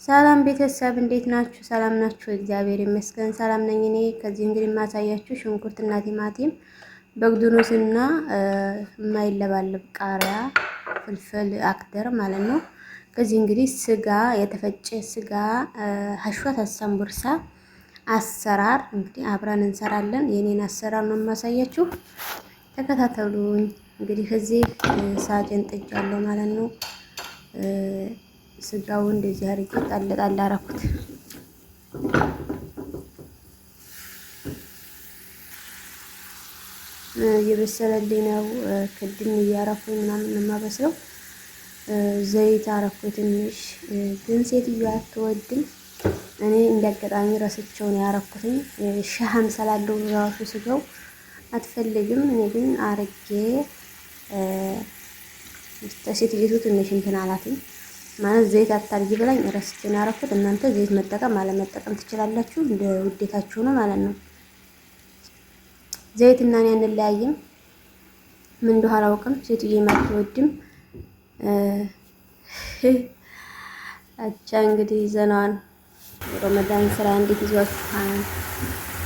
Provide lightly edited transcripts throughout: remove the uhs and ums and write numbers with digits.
ሰላም ቤተሰብ እንዴት ናችሁ? ሰላም ናችሁ? እግዚአብሔር ይመስገን ሰላም ነኝ እኔ። ከዚህ እንግዲህ የማሳያችሁ ሽንኩርትና ቲማቲም በግዱኖስና የማይለባለብ ቃሪያ ፍልፍል አክደር ማለት ነው። ከዚህ እንግዲህ ስጋ የተፈጨ ስጋ ሀሽዋት አሳምቡርሳ አሰራር እንግዲህ አብረን እንሰራለን። የኔን አሰራር ነው የማሳያችሁ፣ ተከታተሉኝ። እንግዲህ ከዚህ ሳጅን ጥጃለሁ ማለት ነው። ስጋው እንደዚህ አድርጌ ጣል ጣል አደረኩት። እየበሰለልኝ ነው። ክድን እያረኩኝ ምናምን የማበስለው ዘይት አረኩኝ ትንሽ። ግን ሴትዮዋ አትወድም። እኔ እንዳጋጣሚ ረስቸው ነው ያረኩትኝ። ሻሃም ስላለው ራሱ ስጋው አትፈልግም። እኔ ግን አርጌ ሴትዮቱ ትንሽ እንትን አላትኝ ማለት ዘይት አታርጊ ብላኝ ረስቼ ነው ያረኩት። እናንተ ዘይት መጠቀም አለመጠቀም ትችላላችሁ፣ እንደ ውዴታችሁ ነው ማለት ነው። ዘይት እና እኔ አንለያይም። ምን እንደሆነ አላውቅም። ሴትዬ አትወድም። አቻ እንግዲህ ዘናን ረመዳን ስራ እንዴት ይዟችኋል?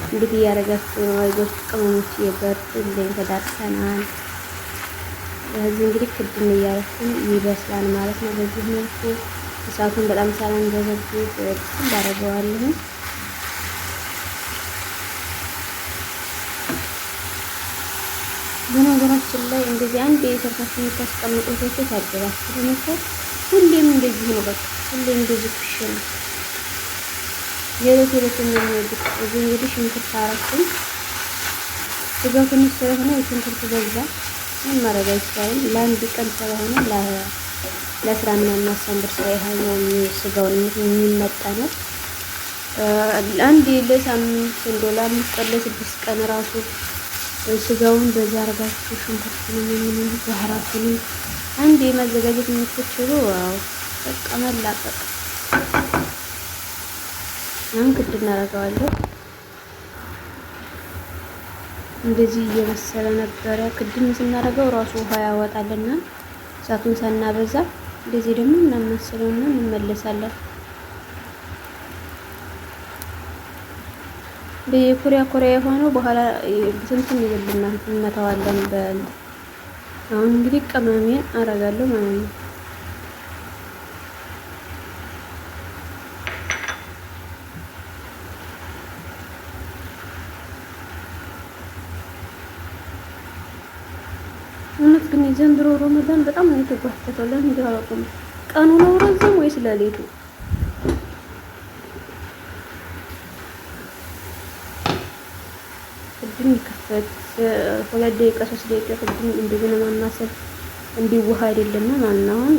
እንዴት እያደረጋችሁ ነው? አይዞች ቅመሞች እየበርቱልኝ ተዳርሰናል። እዚህ እንግዲህ ክድን እያረኩኝ ይበስላል ማለት ነው። በዚህ መልኩ እሳቱን በጣም ሳላንገበግብ በደንብ አደርገዋለሁ። በነገራችን ላይ እንደዚህ አንድ የሰርታችሁ የምታስቀምጡት ወይስ ታደባችሁ ነው? ሁሌም እንደዚህ ነው። በቃ ሁሌም እንደዚህ ኩሽ ነው። የለት የሚወዱት እዚህ እንግዲህ ሽንኩርት አረኩኝ። ስጋው ትንሽ ስለሆነ የሽንኩርት በዛ ምን ማድረግ አይቻልም። ለአንድ ቀን ስለሆነ ለስራ ምናምን አሳምብርሳ ያህል ነው ስጋውን የሚመጣነው። አንድ ለሳምንት እንደው ለአምስት ቀን ለስድስት ቀን ራሱ ስጋውን በዛ አርጋችሁ ሽንኩርቱንም ምንም ባህራቱንም አንዴ ማዘጋጀት የምትችሉ በቃ መላቀቅ። አሁን ክድ እናደርገዋለሁ። እንደዚህ እየበሰለ ነበረ። ክድን ስናደርገው ራሱ ውሃ ያወጣልና እሳቱን ሳናበዛ እንደዚህ ደግሞ እናመስለውና እንመለሳለን። በኮሪያ የሆነው በኋላ እንትን ይብልናል፣ እንመታዋለን። አሁን እንግዲህ ቅመሜን አረጋለሁ ማለት ነው። እውነት ግን የዘንድሮ ረመዳን በጣም ነው የተጓተተው። ለምን እንደሆነ ቀኑ ነው ረዘም ወይስ ሌሊቱ? ክድን ይከፈት 2 ደቂቃ 3 ደቂቃ ክድን እንደገና ማማሰል እንዲዋሃድ አይደለም ማለት ነው። አሁን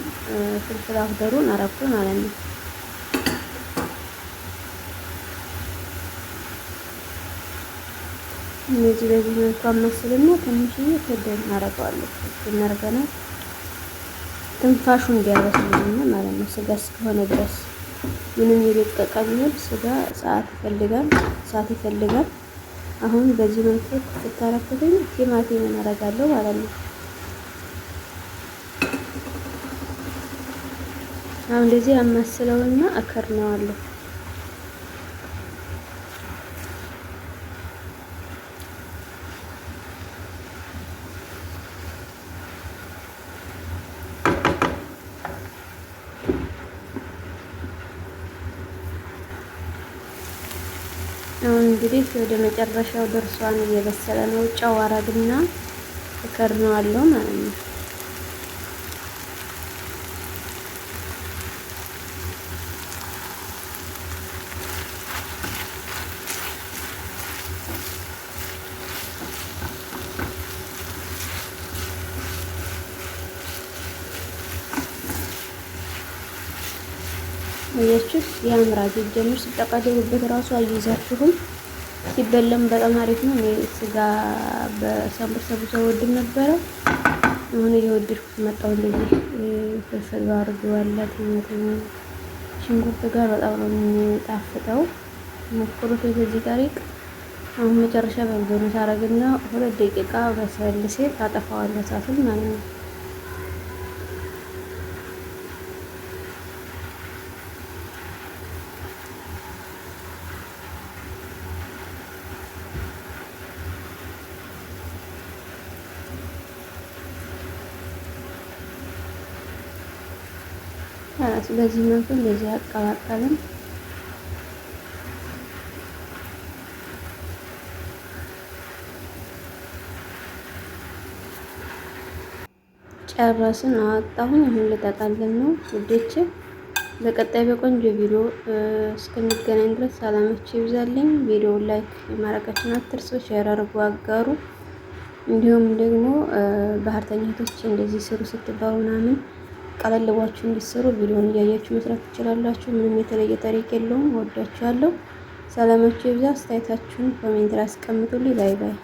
ፍልፍል አክደሩን አረኩ ማለት ነው። እነዚህ በዚህ መልኩ አማስልና ትንሽዬ ክድን አረጋለሁ። እናርገና ትንፋሹ እንዲያበስልልን ማለት ነው። ስጋ እስከሆነ ድረስ ምንም የደቀቀ ቢሆን ስጋ ሰዓት ይፈልጋል። አሁን በዚህ መልኩ ስታረኩትኝ ቲማቲም አረጋለሁ ማለት ነው። አሁን እንደዚህ አማስለውና አከርነዋለሁ። አሁን እንግዲህ ወደ መጨረሻው ደርሷን እየበሰለ ነው። ጨው አረግና እከርነዋለሁ ማለት ነው። አያችሁ ያምራል። ጀምር ሲጠቃደሩበት ራሱ አይይዛችሁም። ሲበለም በጣም አሪፍ ነው። እኔ ስጋ በሳምቡሳ ብዙ ወድም ነበረ። አሁን እየወደድኩት መጣሁ። እንደዚህ ፍልፍል ባርገዋላት ሽንኩርት ጋር በጣም ነው የሚጣፍጠው። ሞክሩት በዚህ ጠሪቅ። አሁን መጨረሻ በርበሬ ሳረግና 2 ደቂቃ በሰል ሲል አጠፋዋለሁ እሳቱን ማለት ነው። በዚህ መልኩ እንደዚህ አቀላቀልን። ጨረስን፣ አወጣሁኝ። አሁን ልጠጣለን ነው ውዶቼ። በቀጣይ በቆንጆ ቪዲዮ እስከሚገናኝ ድረስ ሰላማችሁ ይብዛልኝ። ቪዲዮውን ላይክ ማድረጋችሁን አትርሱ፣ ሼር አድርጉ፣ አጋሩ። እንዲሁም ደግሞ ባህርተኛ እህቶች እንደዚህ ስሩ ስትባሉ ምናምን ቀለልቧችሁ እንዲሰሩ ቪዲዮውን እያያችሁ መስራት ትችላላችሁ። ምንም የተለየ ታሪክ የለውም። ወዳችኋለሁ። ሰላማችሁ ይብዛ። አስተያየታችሁን ኮሜንት ላይ አስቀምጡልኝ። ባይ ባይ።